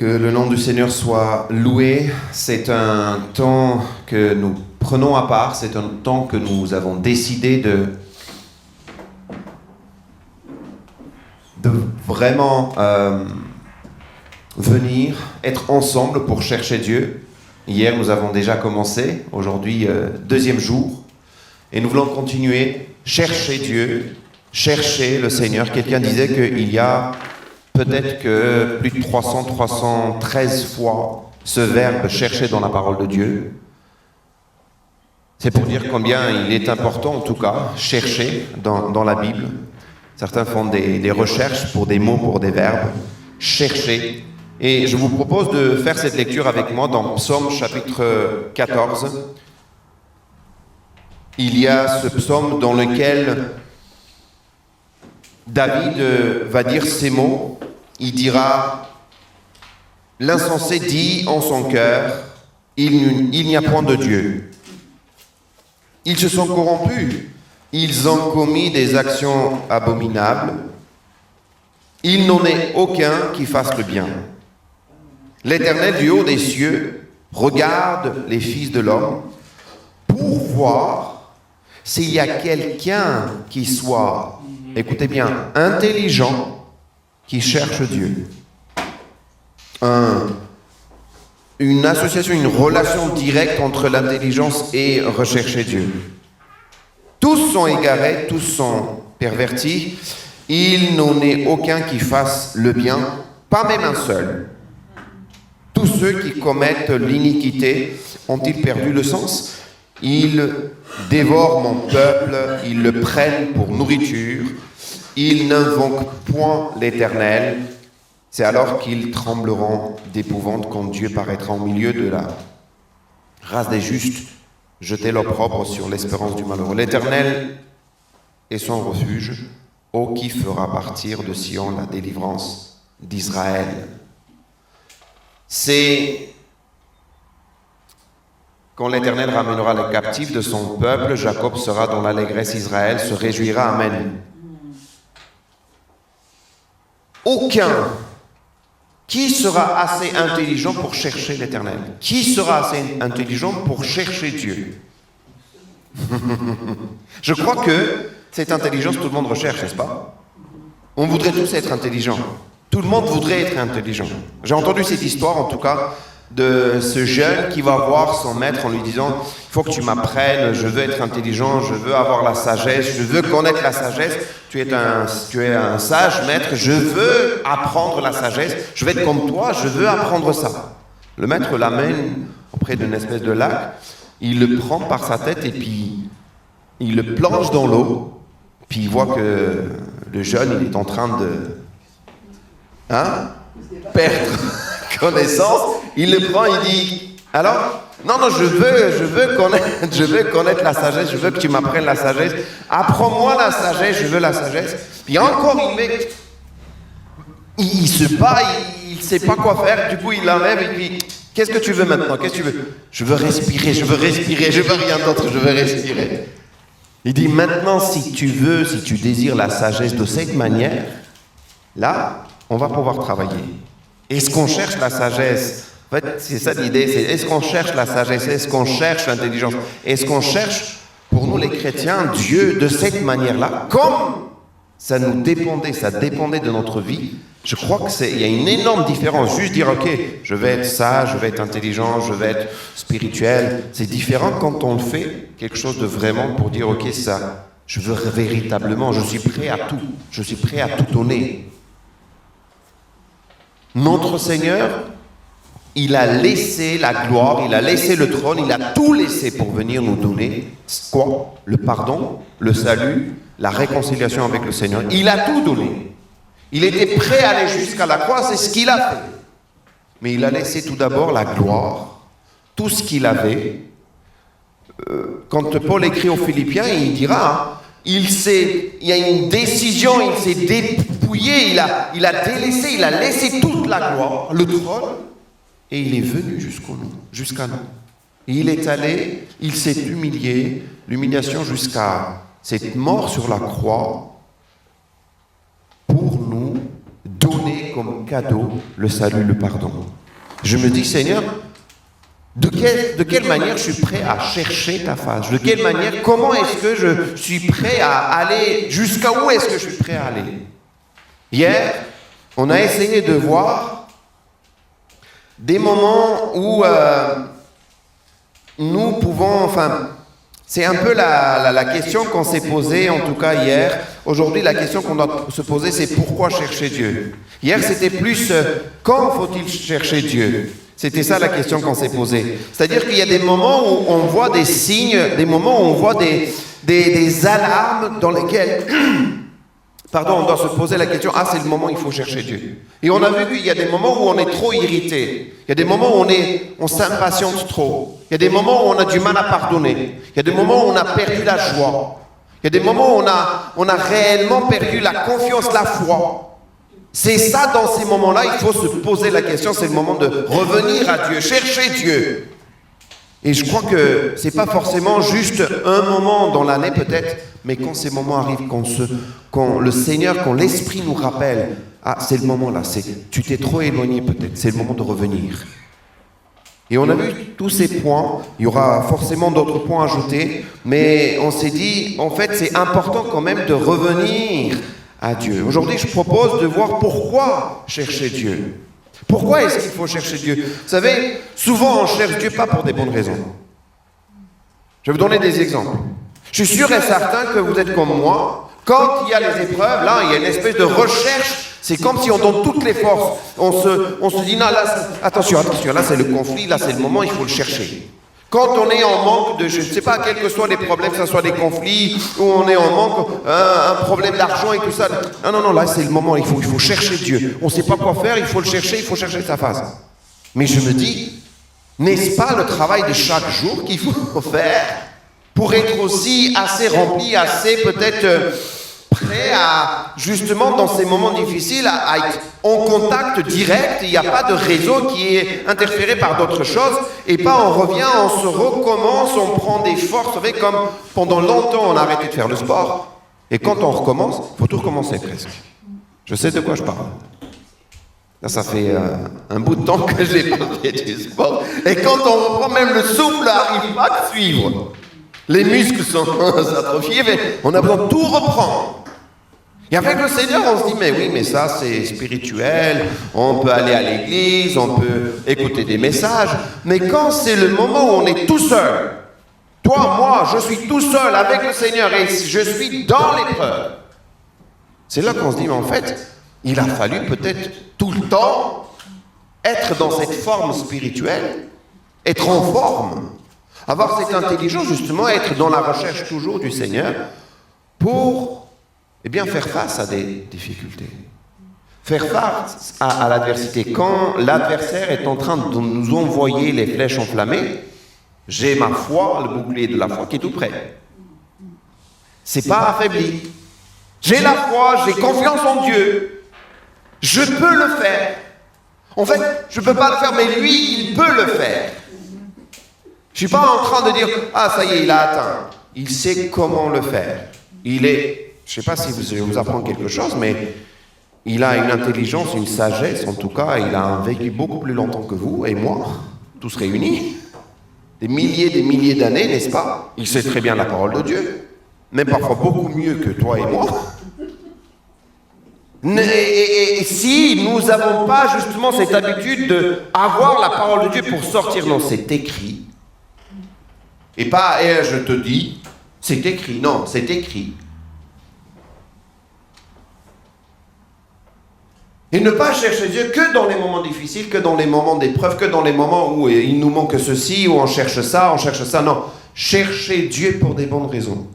Que le nom du Seigneur soit loué. C'est un temps que nous prenons à part, c'est un temps que nous avons décidé de vraiment venir, être ensemble pour chercher Dieu. Hier, nous avons déjà commencé, aujourd'hui, deuxième jour, et nous voulons continuer, chercher Dieu, chercher le Seigneur. Quelqu'un disait qu'il y a peut-être que plus de 313 fois ce verbe « chercher » dans la parole de Dieu. C'est pour dire combien il est important, en tout cas, chercher dans la Bible. Certains font des recherches pour des mots, pour des verbes. Chercher. Et je vous propose de faire cette lecture avec moi dans Psaume chapitre 14. Il y a ce psaume dans lequel David va dire ces mots. Il dira « L'insensé dit en son cœur, il n'y a point de Dieu. Ils se sont corrompus, ils ont commis des actions abominables. Il n'en est aucun qui fasse le bien. L'Éternel du haut des cieux regarde les fils de l'homme pour voir s'il y a quelqu'un qui soit, écoutez bien, intelligent, qui cherche Dieu. Une association, une relation directe entre l'intelligence et rechercher Dieu. Tous sont égarés, tous sont pervertis. Il n'en est aucun qui fasse le bien, pas même un seul. Tous ceux qui commettent l'iniquité ont-ils perdu le sens? Ils dévorent mon peuple, ils le prennent pour nourriture. Ils n'invoquent point l'Éternel. C'est alors qu'ils trembleront d'épouvante quand Dieu paraîtra au milieu de la race des justes, jeter l'opprobre sur l'espérance du malheureux. L'Éternel est son refuge, ô qui fera partir de Sion la délivrance d'Israël. C'est quand l'Éternel ramènera les captifs de son peuple, Jacob sera dans l'allégresse, Israël se réjouira. Amen. Aucun. Qui sera assez intelligent pour chercher l'Éternel? Qui sera assez intelligent pour chercher Dieu? Je crois que cette intelligence, tout le monde recherche, n'est-ce pas? On voudrait tous être intelligents. Tout le monde voudrait être intelligent. J'ai entendu cette histoire, en tout cas, de ce jeune qui va voir son maître en lui disant « Il faut que tu m'apprennes, je veux être intelligent, je veux avoir la sagesse, je veux connaître la sagesse. Tu es un sage maître, je veux apprendre la sagesse, je veux être comme toi, je veux apprendre ça. » Le maître l'amène auprès d'une espèce de lac, il le prend par sa tête et puis il le plonge dans l'eau, puis il voit que le jeune il est en train de perdre connaissance. Il le prend, il dit, alors, non, je veux connaître la sagesse, je veux que tu m'apprennes la sagesse, apprends-moi la sagesse, je veux la sagesse. Puis encore, il se bat, il ne sait pas quoi faire, du coup, il l'enlève et puis, qu'est-ce que tu veux maintenant, qu'est-ce que tu veux? Je veux respirer, je veux rien d'autre, je veux respirer. Il dit, maintenant, si tu désires la sagesse de cette manière, là, on va pouvoir travailler. Est-ce qu'on cherche la sagesse? En fait, c'est ça l'idée, c'est est-ce qu'on cherche la sagesse? Est-ce qu'on cherche l'intelligence? Est-ce qu'on cherche, pour nous les chrétiens, Dieu de cette manière-là, comme ça dépendait de notre vie? Je crois qu'il y a une énorme différence. Juste dire, ok, je vais être sage, je vais être intelligent, je vais être spirituel. C'est différent quand on fait quelque chose de vraiment pour dire, ok, ça, je veux véritablement, je suis prêt à tout. Je suis prêt à tout donner. Notre Seigneur, il a laissé la gloire, il a laissé le trône, il a tout laissé pour venir nous donner quoi? Le pardon, le salut, la réconciliation avec le Seigneur. Il a tout donné. Il était prêt à aller jusqu'à la croix, c'est ce qu'il a fait. Mais il a laissé tout d'abord la gloire, tout ce qu'il avait. Quand Paul écrit aux Philippiens, il dira, il y a une décision, il s'est dépouillé, il a délaissé, il a laissé toute la gloire, le trône, et il est venu jusqu'à nous. Et il est allé, il s'est humilié, l'humiliation jusqu'à cette mort sur la croix, pour nous donner donné comme cadeau le salut, le pardon. Je me dis, Seigneur, de quelle manière je suis prêt à chercher ta face? De quelle manière, comment est-ce que je suis prêt à aller, jusqu'à où est-ce que je suis prêt à aller? Hier, on a essayé de voir des moments où nous pouvons, c'est un peu la question qu'on s'est posée, en tout cas hier. Aujourd'hui, la question qu'on doit se poser, c'est pourquoi chercher Dieu? Hier, c'était plus quand faut-il chercher Dieu? C'était ça la question qu'on s'est posée. C'est-à-dire qu'il y a des moments où on voit des signes, des moments où on voit des alarmes dans lesquelles on doit se poser la question, c'est le moment où il faut chercher Dieu. Et on a vu qu'il y a des moments où on est trop irrité. Il y a des moments où on s'impatiente trop. Il y a des moments où on a du mal à pardonner. Il y a des moments où on a perdu la joie. Il y a des moments où on a réellement perdu la confiance, la foi. C'est ça, dans ces moments-là, il faut se poser la question, c'est le moment de revenir à Dieu, chercher Dieu. Et je crois que c'est pas forcément juste un moment dans l'année peut-être, mais quand ces moments arrivent, quand le Seigneur, quand l'Esprit nous rappelle, c'est le moment là, tu t'es trop éloigné peut-être, c'est le moment de revenir. Et on a vu tous ces points, il y aura forcément d'autres points ajoutés, mais on s'est dit, en fait, c'est important quand même de revenir à Dieu. Aujourd'hui, je propose de voir pourquoi chercher Dieu. Pourquoi est-ce qu'il faut chercher Dieu? Vous savez, souvent on cherche Dieu pas pour des bonnes raisons. Je vais vous donner des exemples. Je suis sûr et certain que vous êtes comme moi. Quand il y a les épreuves, là, il y a une espèce de recherche. C'est comme si on donne toutes les forces. On se dit, non, là, attention, là c'est le conflit, là c'est le moment, il faut le chercher. Quand on est en manque de, je ne sais pas, quels que soient les problèmes, que ce soit des conflits, ou on est en manque, un problème d'argent et tout ça. Non, là c'est le moment, il faut chercher Dieu. On ne sait pas quoi faire, il faut le chercher, il faut chercher sa face. Mais je me dis, n'est-ce pas le travail de chaque jour qu'il faut faire pour être aussi assez rempli, assez peut-être prêt à, justement dans ces moments difficiles, à être en contact direct, il n'y a pas de réseau qui est interféré par d'autres choses, et pas on revient, on se recommence, on prend des forces, vous savez, comme pendant longtemps on a arrêté de faire le sport, et quand on recommence, il faut tout recommencer presque. Je sais de quoi je parle. Là, ça fait un bout de temps que j'ai pas fait du sport, et quand on reprend, même le souffle n'arrive pas à suivre. Les muscles sont atrophiés, mais on a besoin de tout reprendre. Et avec le Seigneur, on se dit, mais oui, mais ça c'est spirituel, on peut aller à l'église, on peut écouter des messages, mais quand c'est le moment où on est tout seul, toi, moi, je suis tout seul avec le Seigneur et je suis dans l'épreuve, c'est là qu'on se dit, mais en fait, il a fallu peut-être tout le temps être dans cette forme spirituelle, être en forme, avoir cette intelligence justement, être dans la recherche toujours du Seigneur pour faire face à des difficultés. Faire face à l'adversité. Quand l'adversaire est en train de nous envoyer les flèches enflammées, j'ai ma foi, le bouclier de la foi qui est tout prêt. C'est pas affaibli. J'ai la foi, j'ai confiance en Dieu. Je peux le faire. En fait, je ne peux pas le faire, mais lui, il peut le faire. Je ne suis pas en train de dire, ça y est, il a atteint. Il sait comment le faire. Je ne sais pas si je vous apprends quelque chose, mais il a une intelligence, une sagesse, en tout cas, il a vécu beaucoup plus longtemps que vous et moi, tous réunis. Des milliers d'années, n'est-ce pas? Il sait très bien la parole de Dieu, même parfois beaucoup mieux que toi et moi. Et si nous n'avons pas justement cette habitude d'avoir la parole de Dieu pour sortir, non, c'est écrit. Et pas, je te dis, c'est écrit, non, c'est écrit. Et ne pas chercher Dieu que dans les moments difficiles, que dans les moments d'épreuve, que dans les moments où il nous manque ceci, où on cherche ça, non. Chercher Dieu pour des bonnes raisons.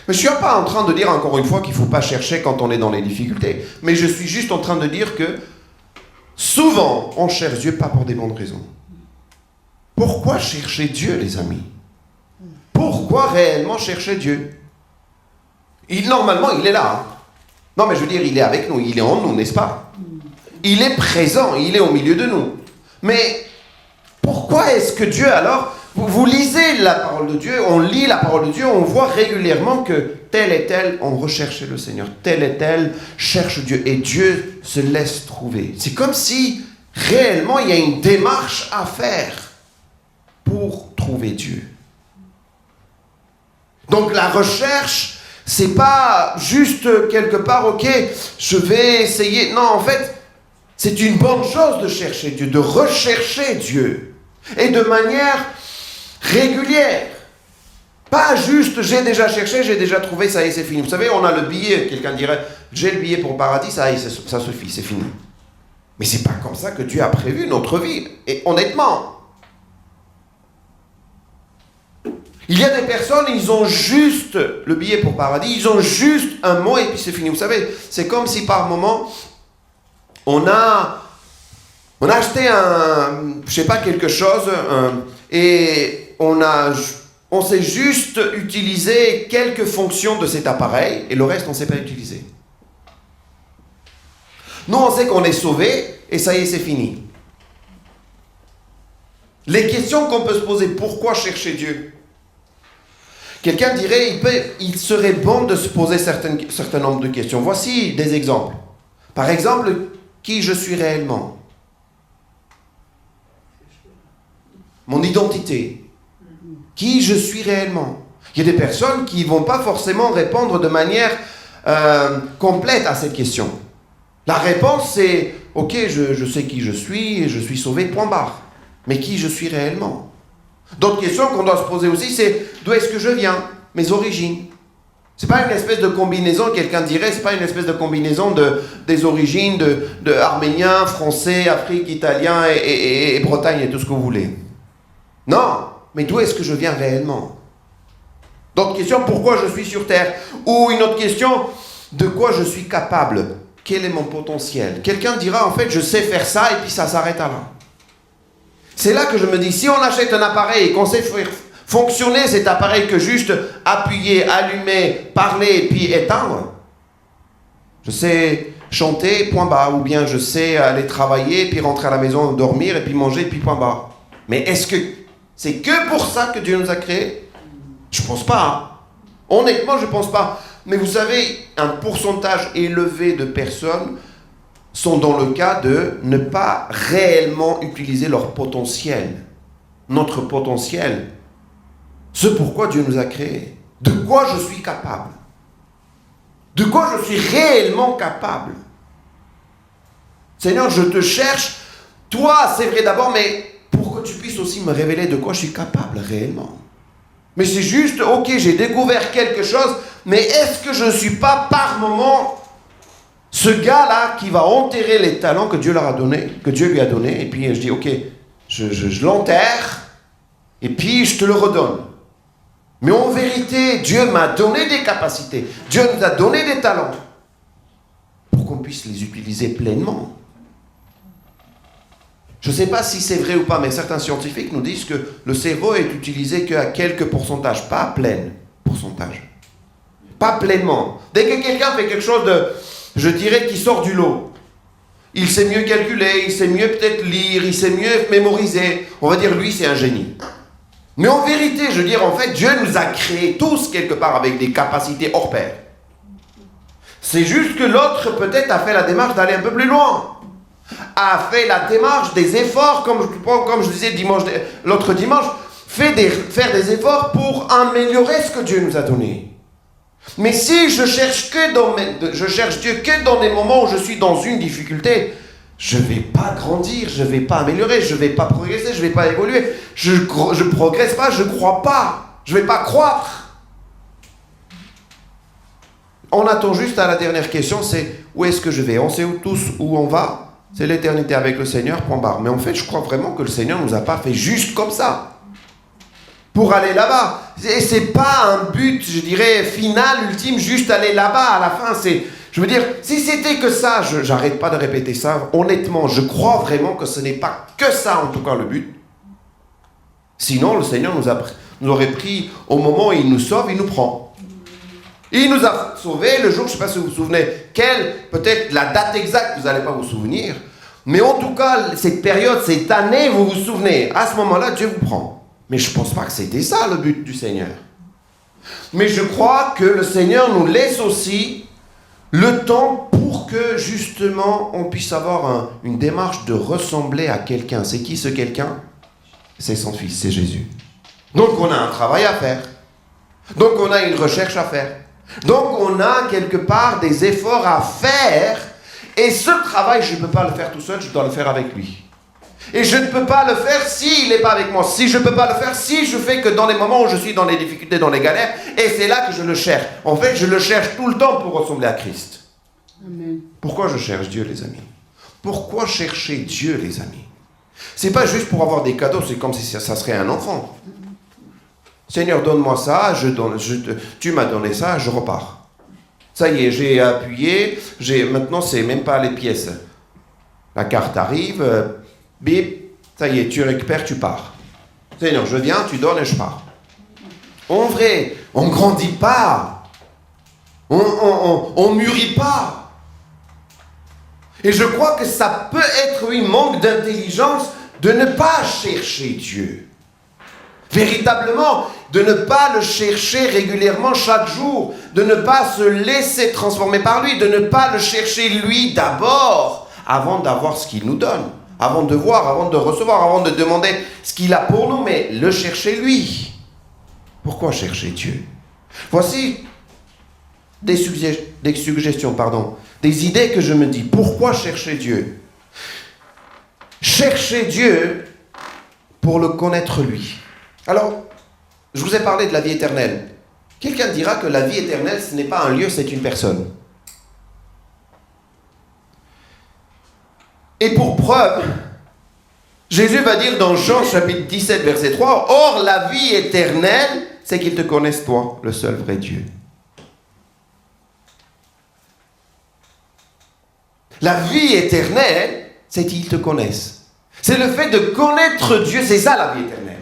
Mais je ne suis pas en train de dire encore une fois qu'il ne faut pas chercher quand on est dans les difficultés. Mais je suis juste en train de dire que souvent, on cherche Dieu pas pour des bonnes raisons. Pourquoi chercher Dieu, les amis? Pourquoi réellement chercher Dieu? Normalement, il est là. Non, mais je veux dire, il est avec nous, il est en nous, n'est-ce pas? Il est présent, il est au milieu de nous. Mais pourquoi est-ce que Dieu, alors, Vous lisez la parole de Dieu, on lit la parole de Dieu, on voit régulièrement que tel et tel ont recherché le Seigneur, tel et tel cherche Dieu, et Dieu se laisse trouver. C'est comme si réellement il y a une démarche à faire pour trouver Dieu. Donc la recherche, c'est pas juste quelque part, ok, je vais essayer. Non, en fait, c'est une bonne chose de chercher Dieu, de rechercher Dieu, et de manière régulière. Pas juste, j'ai déjà cherché, j'ai déjà trouvé, ça y est, c'est fini. Vous savez, on a le billet, quelqu'un dirait, j'ai le billet pour le paradis, ça y est, ça suffit, c'est fini. Mais c'est pas comme ça que Dieu a prévu notre vie, et honnêtement. Il y a des personnes, ils ont juste le billet pour le paradis, ils ont juste un mot et puis c'est fini. Vous savez, c'est comme si par moment, on a acheté quelque chose, et on sait juste utiliser quelques fonctions de cet appareil, et le reste, on ne sait pas utiliser. Nous, on sait qu'on est sauvé, et ça y est, c'est fini. Les questions qu'on peut se poser, pourquoi chercher Dieu? Quelqu'un dirait, il serait bon de se poser certain nombre de questions. Voici des exemples. Par exemple, qui je suis réellement? Mon identité. Qui je suis réellement? Il y a des personnes qui ne vont pas forcément répondre de manière complète à cette question. La réponse c'est, ok, je sais qui je suis sauvé, point barre. Mais qui je suis réellement? D'autres questions qu'on doit se poser aussi, c'est d'où est-ce que je viens? Mes origines. C'est pas une espèce de combinaison, quelqu'un dirait, c'est pas une espèce de combinaison des origines de Arméniens, Français, Afrique, Italien et Bretagne et tout ce que vous voulez. Non, mais d'où est-ce que je viens réellement? D'autres questions, pourquoi je suis sur Terre? Ou une autre question, de quoi je suis capable? Quel est mon potentiel? Quelqu'un dira, en fait, je sais faire ça et puis ça s'arrête à là. C'est là que je me dis, si on achète un appareil et qu'on sait faire fonctionner cet appareil que juste appuyer, allumer, parler et puis éteindre, je sais chanter, point barre, ou bien je sais aller travailler, puis rentrer à la maison, dormir, et puis manger, puis point barre. Mais est-ce que c'est que pour ça que Dieu nous a créés? Je pense pas. Honnêtement, je pense pas. Mais vous savez, un pourcentage élevé de personnes sont dans le cas de ne pas réellement utiliser leur potentiel. Notre potentiel. Ce pourquoi Dieu nous a créés. De quoi je suis capable. De quoi je suis réellement capable. Seigneur, je te cherche. Toi, c'est vrai d'abord, mais pour que tu puisses aussi me révéler de quoi je suis capable réellement. Mais c'est juste, ok, j'ai découvert quelque chose, mais est-ce que je ne suis pas par moment ce gars-là qui va enterrer les talents que Dieu leur a donnés, que Dieu lui a donnés, et puis je dis, ok, je l'enterre, et puis je te le redonne. Mais en vérité, Dieu m'a donné des capacités, Dieu nous a donné des talents, pour qu'on puisse les utiliser pleinement. Je ne sais pas si c'est vrai ou pas, mais certains scientifiques nous disent que le cerveau est utilisé qu'à quelques pourcentages, pas à plein pourcentage. Pas pleinement. Dès que quelqu'un fait quelque chose de, je dirais, qui sort du lot, il sait mieux calculer, il sait mieux peut-être lire, il sait mieux mémoriser. On va dire, lui, c'est un génie. Mais en vérité, je veux dire, en fait, Dieu nous a créés tous quelque part avec des capacités hors pair. C'est juste que l'autre peut-être a fait la démarche d'aller un peu plus loin. A fait la démarche des efforts, comme je disais l'autre dimanche, faire des efforts pour améliorer ce que Dieu nous a donné. Mais si je cherche Dieu que dans des moments où je suis dans une difficulté, je ne vais pas grandir, je ne vais pas améliorer, je ne vais pas progresser, je ne vais pas évoluer, je ne progresse pas, je ne crois pas, je ne vais pas croître. On attend juste à la dernière question, c'est où est-ce que je vais? On sait tous où on va. C'est l'éternité avec le Seigneur, point barre. Mais en fait, je crois vraiment que le Seigneur ne nous a pas fait juste comme ça. Pour aller là-bas. Et ce n'est pas un but, je dirais, final, ultime, juste aller là-bas à la fin. Je veux dire, si c'était que ça, j'arrête pas de répéter ça. Honnêtement, je crois vraiment que ce n'est pas que ça, en tout cas, le but. Sinon, le Seigneur nous aurait pris au moment où il nous sauve, il nous prend. Il nous a sauvés le jour, je ne sais pas si vous vous souvenez, peut-être la date exacte, vous n'allez pas vous souvenir. Mais en tout cas, cette période, cette année, vous vous souvenez. À ce moment-là, Dieu vous prend. Mais je ne pense pas que c'était ça le but du Seigneur. Mais je crois que le Seigneur nous laisse aussi le temps pour que justement on puisse avoir une démarche de ressembler à quelqu'un. C'est qui ce quelqu'un? C'est son Fils, c'est Jésus. Donc on a un travail à faire. Donc on a une recherche à faire. Donc on a quelque part des efforts à faire. Et ce travail, je ne peux pas le faire tout seul, je dois le faire avec lui. Et je ne peux pas le faire s'il n'est pas avec moi. Si je ne peux pas le faire, si je fais que dans les moments où je suis dans les difficultés, dans les galères, et c'est là que je le cherche. En fait, je le cherche tout le temps pour ressembler à Christ. Amen. Pourquoi je cherche Dieu, les amis? Pourquoi chercher Dieu, les amis? C'est pas juste pour avoir des cadeaux, c'est comme si ça serait un enfant. Seigneur, donne-moi ça, tu m'as donné ça, je repars. Ça y est, j'ai appuyé, maintenant c'est même pas les pièces. La carte arrive, bip, ça y est, tu récupères, tu pars. Seigneur, je viens, tu donnes et je pars. En vrai, on ne grandit pas. On mûrit pas. Et je crois que ça peut être un manque d'intelligence de ne pas chercher Dieu. Véritablement, de ne pas le chercher régulièrement chaque jour, de ne pas se laisser transformer par lui, de ne pas le chercher lui d'abord, avant d'avoir ce qu'il nous donne, avant de voir, avant de recevoir, avant de demander ce qu'il a pour nous, mais le chercher lui. Pourquoi chercher Dieu? Voici des suggestions, des idées que je me dis. Pourquoi chercher Dieu? Chercher Dieu pour le connaître lui. Alors, je vous ai parlé de la vie éternelle. Quelqu'un dira que la vie éternelle, ce n'est pas un lieu, c'est une personne. Et pour preuve, Jésus va dire dans Jean chapitre 17, verset 3, « Or, la vie éternelle, c'est qu'ils te connaissent toi, le seul vrai Dieu. » La vie éternelle, c'est qu'ils te connaissent. C'est le fait de connaître Dieu, c'est ça la vie éternelle.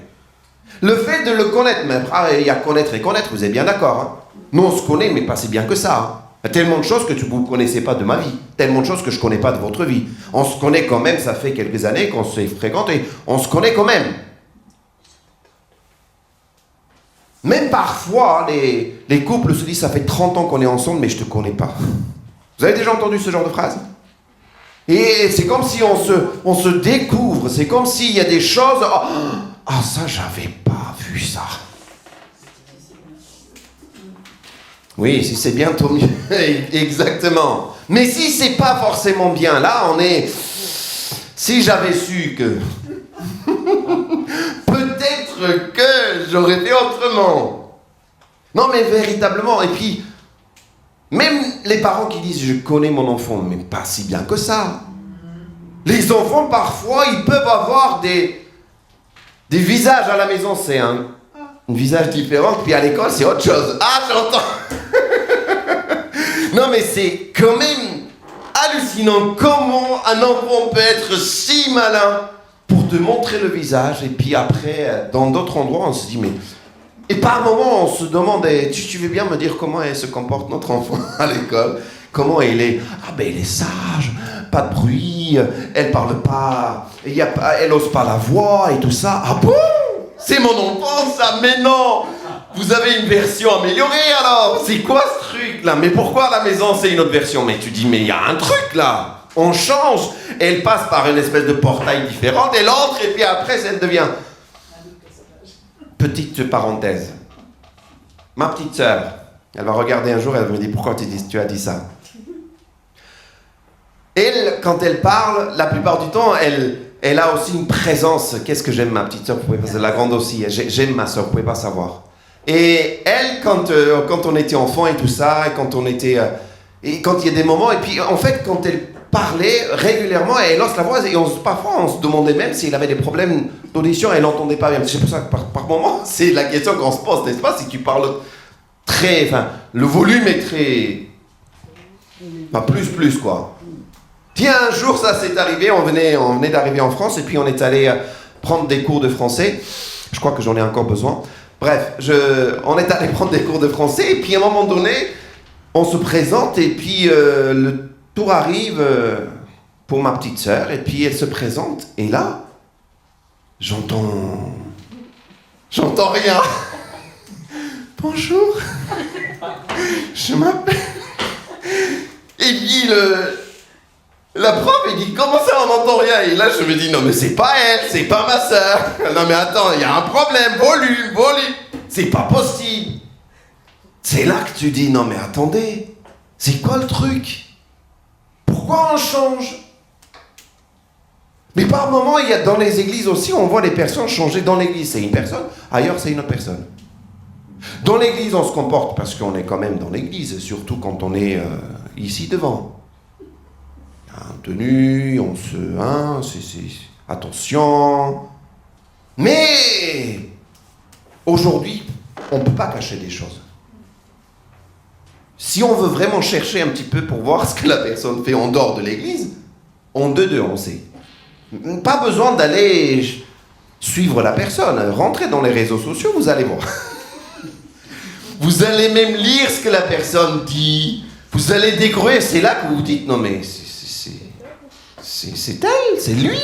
Le fait de le connaître, même, il y a connaître et connaître, vous êtes bien d'accord. Hein? Nous, on se connaît, mais pas si bien que ça. Hein? Il y a tellement de choses que vous ne connaissez pas de ma vie, tellement de choses que je ne connais pas de votre vie. On se connaît quand même, ça fait quelques années qu'on s'est fréquenté, on se connaît quand même. Même parfois, les couples se disent, ça fait 30 ans qu'on est ensemble, mais je ne te connais pas. Vous avez déjà entendu ce genre de phrase? Et c'est comme si on se découvre, c'est comme s'il y a des choses... Ah, ça, j'avais pas vu ça. Oui, si c'est bien, tant mieux. Exactement. Mais si c'est pas forcément bien, là, on est... Si j'avais su que... Peut-être que j'aurais fait autrement. Non, mais véritablement, et puis... Même les parents qui disent « Je connais mon enfant », mais pas si bien que ça. Les enfants, parfois, ils peuvent avoir des visages à la maison, c'est un visage différent, puis à l'école, c'est autre chose. Ah, j'entends. Non, mais c'est quand même hallucinant comment un enfant peut être si malin pour te montrer le visage, et puis après, dans d'autres endroits, on se dit, mais... Et par moments, on se demande, tu veux bien me dire comment elle se comporte, notre enfant, à l'école? Comment elle est? Ah ben, elle est sage, pas de bruit, elle parle pas, elle ose pas la voix et tout ça. Ah bon? C'est mon enfant, ça? Mais non! Vous avez une version améliorée alors? C'est quoi ce truc-là? Mais pourquoi à la maison, c'est une autre version? Mais tu dis, mais il y a un truc là! On change. Elle passe par une espèce de portail différente, elle entre, et puis après, elle devient... Petite parenthèse. Ma petite sœur, elle va regarder un jour, elle me dit, pourquoi tu as dit ça? Elle, quand elle parle, la plupart du temps, elle a aussi une présence. Qu'est-ce que j'aime ma petite sœur, vous pouvez pas, la grande aussi, j'aime ma sœur, vous pouvez pas savoir. Et elle, quand on était enfant et tout ça, et quand il y a des moments, et puis en fait, quand elle parlait régulièrement, elle lance la voix, et parfois on se demandait même s'il avait des problèmes d'audition, elle n'entendait pas bien. C'est pour ça que par moment, c'est la question qu'on se pose, n'est-ce pas? Si tu parles très... Enfin, le volume est très... Enfin, plus quoi. Puis un jour, ça s'est arrivé, on venait d'arriver en France, et puis on est allé prendre des cours de français. Je crois que j'en ai encore besoin. Bref, on est allé prendre des cours de français, et puis à un moment donné, on se présente, et puis le tour arrive pour ma petite sœur, et puis elle se présente, et là, j'entends J'entends rien. Bonjour. Je m'appelle... Et puis la prof, il dit, comment ça, on n'entend rien? Et là, je me dis, non, mais c'est pas elle, c'est pas ma sœur. Non, mais attends, il y a un problème, volume. C'est pas possible. C'est là que tu dis, non, mais attendez, c'est quoi le truc? Pourquoi on change? Mais par moments, il y a dans les églises aussi, on voit les personnes changer. Dans l'église, c'est une personne, ailleurs, c'est une autre personne. Dans l'église, on se comporte, parce qu'on est quand même dans l'église, surtout quand on est ici devant. En tenue, on se... Hein, attention. Mais aujourd'hui, on ne peut pas cacher des choses. Si on veut vraiment chercher un petit peu pour voir ce que la personne fait en dehors de l'église, on sait. Pas besoin d'aller suivre la personne. Rentrez dans les réseaux sociaux, vous allez voir. Vous allez même lire ce que la personne dit. Vous allez découvrir. C'est là que vous vous dites, non mais c'est elle, c'est lui.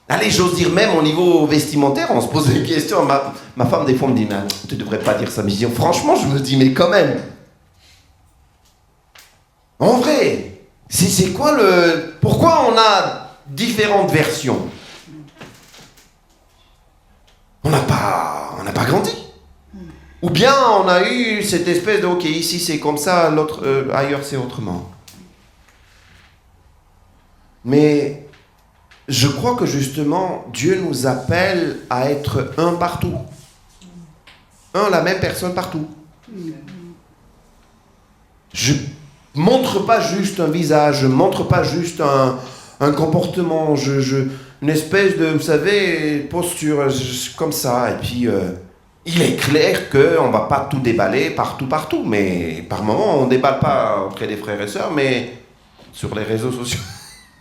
Allez, j'ose dire même au niveau vestimentaire, on se pose des questions. Ma femme, des fois, me dit, mais tu ne devrais pas dire ça. Mais je dis, franchement, je me dis, mais quand même. En vrai, c'est quoi le... Pourquoi on a différentes versions? On n'a pas grandi. Ou bien on a eu cette espèce de, ok, ici c'est comme ça, l'autre, ailleurs c'est autrement. Mais je crois que justement, Dieu nous appelle à être un partout. La même personne partout. Je montre pas juste un visage, je montre pas juste un comportement, une espèce de, vous savez, posture comme ça. Et puis, il est clair qu'on ne va pas tout déballer partout. Mais par moment, on ne déballe pas auprès des frères et sœurs, mais sur les réseaux sociaux,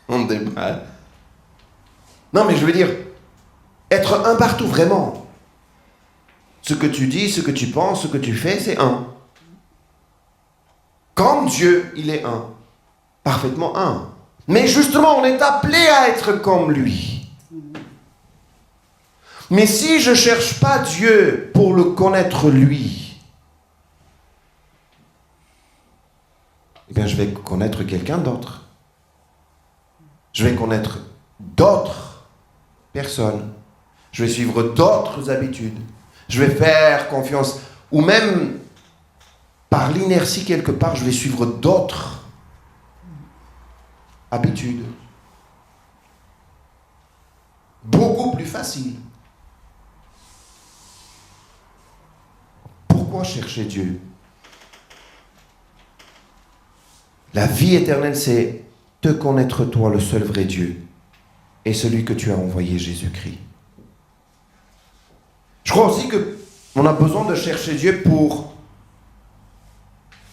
on déballe. Non, mais je veux dire, être un partout, vraiment. Ce que tu dis, ce que tu penses, ce que tu fais, c'est un. Comme Dieu, il est un. Parfaitement un. Mais justement, on est appelé à être comme lui. Mais si je ne cherche pas Dieu pour le connaître lui, eh bien je vais connaître quelqu'un d'autre. Je vais connaître d'autres personnes. Je vais suivre d'autres habitudes. Je vais faire confiance. Ou même, par l'inertie quelque part, je vais suivre d'autres habitudes. Beaucoup plus facile. Pourquoi chercher Dieu? La vie éternelle, c'est te connaître toi, le seul vrai Dieu, et celui que tu as envoyé, Jésus-Christ. Je crois aussi qu'on a besoin de chercher Dieu pour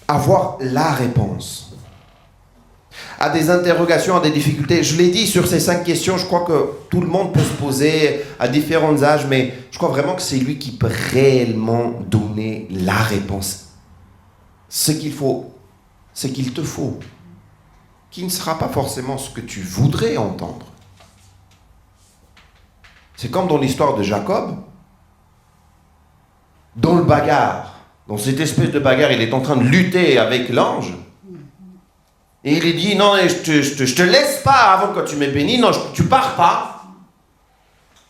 avoir la réponse à des interrogations, à des difficultés. Je l'ai dit, sur ces 5 questions, je crois que tout le monde peut se poser à différents âges, mais je crois vraiment que c'est lui qui peut réellement donner la réponse. Ce qu'il faut, ce qu'il te faut, qui ne sera pas forcément ce que tu voudrais entendre. C'est comme dans l'histoire de Jacob, dans le bagarre, dans cette espèce de bagarre, il est en train de lutter avec l'ange. Et il lui dit, non, je te laisse pas avant que tu m'aies béni, non, tu pars pas.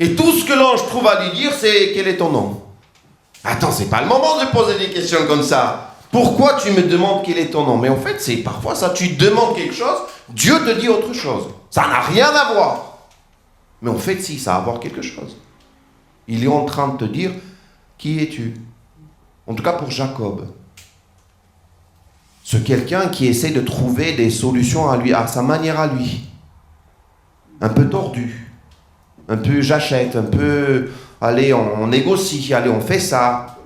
Et tout ce que l'ange trouve à lui dire, c'est, quel est ton nom? Attends, c'est pas le moment de poser des questions comme ça. Pourquoi tu me demandes quel est ton nom? Mais en fait, c'est parfois ça, tu demandes quelque chose, Dieu te dit autre chose. Ça n'a rien à voir. Mais en fait, si, ça a à voir quelque chose. Il est en train de te dire, qui es-tu? En tout cas pour Jacob. C'est quelqu'un qui essaie de trouver des solutions à lui, à sa manière à lui. Un peu tordu. Un peu j'achète, un peu, allez, on négocie, allez, on fait ça.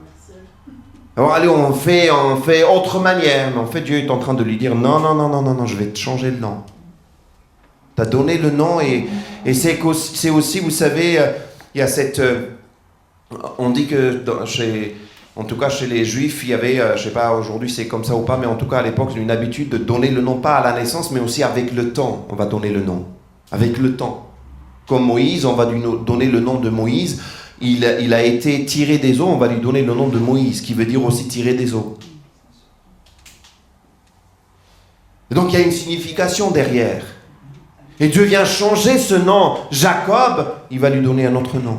Alors, allez, on fait autre manière. Mais en fait, Dieu est en train de lui dire, non, je vais te changer le nom. Tu as donné le nom et c'est aussi, vous savez, il y a cette... on dit que en tout cas chez les Juifs, il y avait, je ne sais pas aujourd'hui c'est comme ça ou pas, mais en tout cas à l'époque, une habitude de donner le nom pas à la naissance, mais aussi avec le temps, on va donner le nom. Avec le temps. Comme Moïse, on va lui donner le nom de Moïse. Il a été tiré des eaux, on va lui donner le nom de Moïse, qui veut dire aussi tirer des eaux. Et donc il y a une signification derrière. Et Dieu vient changer ce nom. Jacob, il va lui donner un autre nom.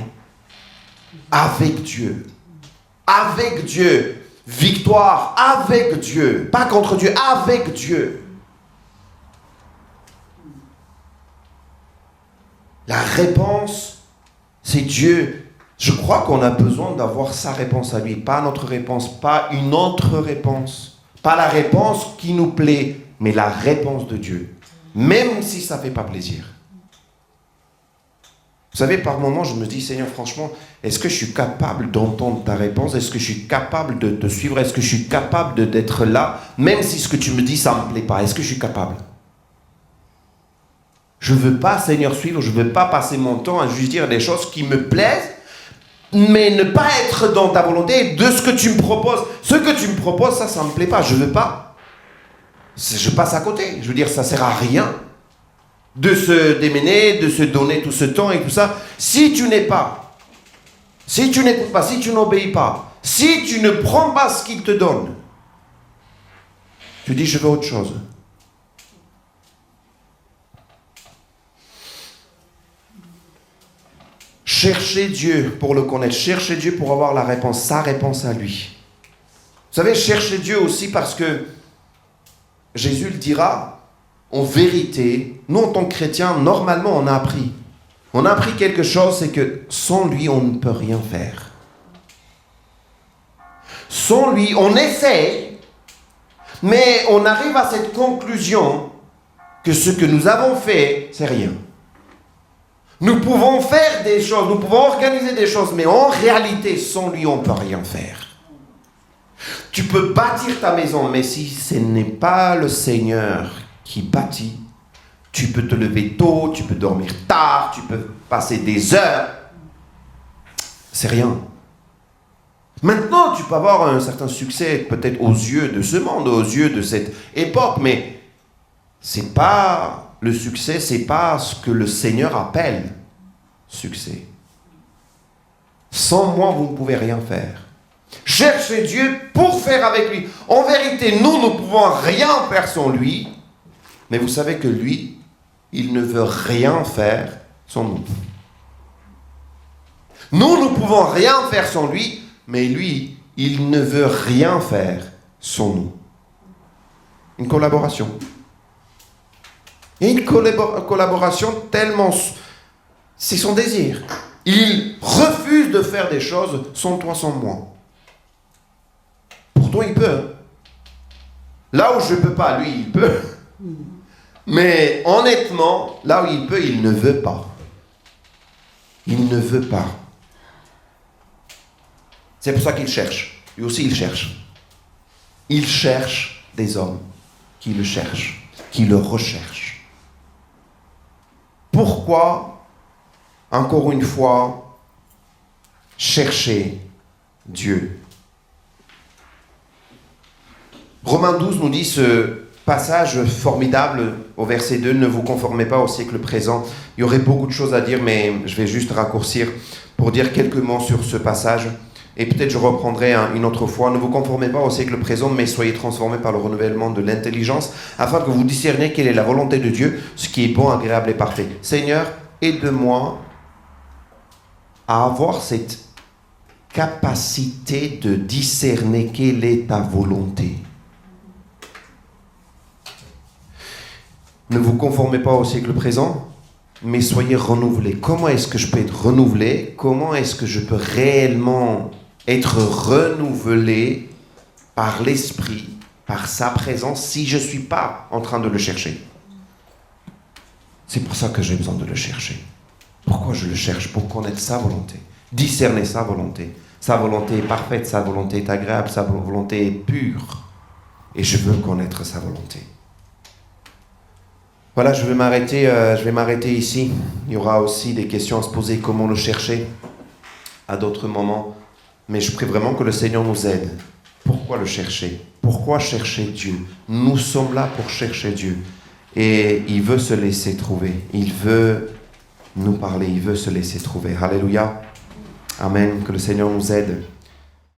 Avec Dieu. Avec Dieu. Victoire avec Dieu. Pas contre Dieu, avec Dieu. La réponse, c'est Dieu. Je crois qu'on a besoin d'avoir sa réponse à lui. Pas notre réponse, pas une autre réponse. Pas la réponse qui nous plaît, mais la réponse de Dieu. Même si ça ne fait pas plaisir. Vous savez, par moments, je me dis, Seigneur, franchement, est-ce que je suis capable d'entendre ta réponse? Est-ce que je suis capable de te suivre? Est-ce que je suis capable d'être là? Même si ce que tu me dis, ça ne me plaît pas. Est-ce que je suis capable? Je ne veux pas, Seigneur, suivre. Je ne veux pas passer mon temps à juste dire des choses qui me plaisent, mais ne pas être dans ta volonté de ce que tu me proposes. Ce que tu me proposes, ça ne me plaît pas. Je ne veux pas. Je passe à côté. Je veux dire, ça ne sert à rien de se démener, de se donner tout ce temps et tout ça. Si tu n'es pas, si tu n'écoutes pas, si tu n'obéis pas, si tu ne prends pas ce qu'il te donne, tu dis, je veux autre chose. Cherchez Dieu pour le connaître. Cherchez Dieu pour avoir la réponse, sa réponse à lui. Vous savez, cherchez Dieu aussi parce que Jésus le dira, en vérité, nous en tant que chrétiens, normalement on a appris. On a appris quelque chose, c'est que sans lui, on ne peut rien faire. Sans lui, on essaye, mais on arrive à cette conclusion que ce que nous avons fait, c'est rien. Nous pouvons faire des choses, nous pouvons organiser des choses, mais en réalité, sans lui, on ne peut rien faire. Tu peux bâtir ta maison, mais si ce n'est pas le Seigneur qui bâtit, tu peux te lever tôt, tu peux dormir tard, tu peux passer des heures. C'est rien. Maintenant, tu peux avoir un certain succès, peut-être aux yeux de ce monde, aux yeux de cette époque, mais c'est pas le succès, c'est pas ce que le Seigneur appelle succès. Sans moi, vous ne pouvez rien faire. Cherchez Dieu pour faire avec lui. En vérité, nous ne pouvons rien faire sans lui, mais vous savez que lui, il ne veut rien faire sans nous. Nous ne pouvons rien faire sans lui, mais lui, il ne veut rien faire sans nous. Une collaboration. Et une collaboration tellement... C'est son désir. Il refuse de faire des choses sans toi, sans moi. Pourtant, il peut. Là où je ne peux pas, lui, il peut. Mais honnêtement, là où il peut, il ne veut pas. Il ne veut pas. C'est pour ça qu'il cherche. Lui aussi, il cherche. Il cherche des hommes qui le cherchent, qui le recherchent. Pourquoi, encore une fois, chercher Dieu? Romains 12 nous dit ce passage formidable au verset 2, ne vous conformez pas au siècle présent. Il y aurait beaucoup de choses à dire, mais je vais juste raccourcir pour dire quelques mots sur ce passage. Et peut-être je reprendrai une autre fois. Ne vous conformez pas au siècle présent, mais soyez transformés par le renouvellement de l'intelligence, afin que vous discerniez quelle est la volonté de Dieu, ce qui est bon, agréable et parfait. Seigneur, aide-moi à avoir cette capacité de discerner quelle est ta volonté. Ne vous conformez pas au siècle présent, mais soyez renouvelés. Comment est-ce que je peux être renouvelé? Comment est-ce que je peux réellement être renouvelé par l'Esprit, par sa présence, si je ne suis pas en train de le chercher? C'est pour ça que j'ai besoin de le chercher. Pourquoi je le cherche? Pour connaître sa volonté, discerner sa volonté. Sa volonté est parfaite, sa volonté est agréable, sa volonté est pure. Et je veux connaître sa volonté. Voilà, je vais m'arrêter ici. Il y aura aussi des questions à se poser, comment le chercher à d'autres moments. Mais je prie vraiment que le Seigneur nous aide. Pourquoi le chercher? Pourquoi chercher Dieu? Nous sommes là pour chercher Dieu. Et il veut se laisser trouver. Il veut nous parler, il veut se laisser trouver. Alléluia. Amen. Que le Seigneur nous aide.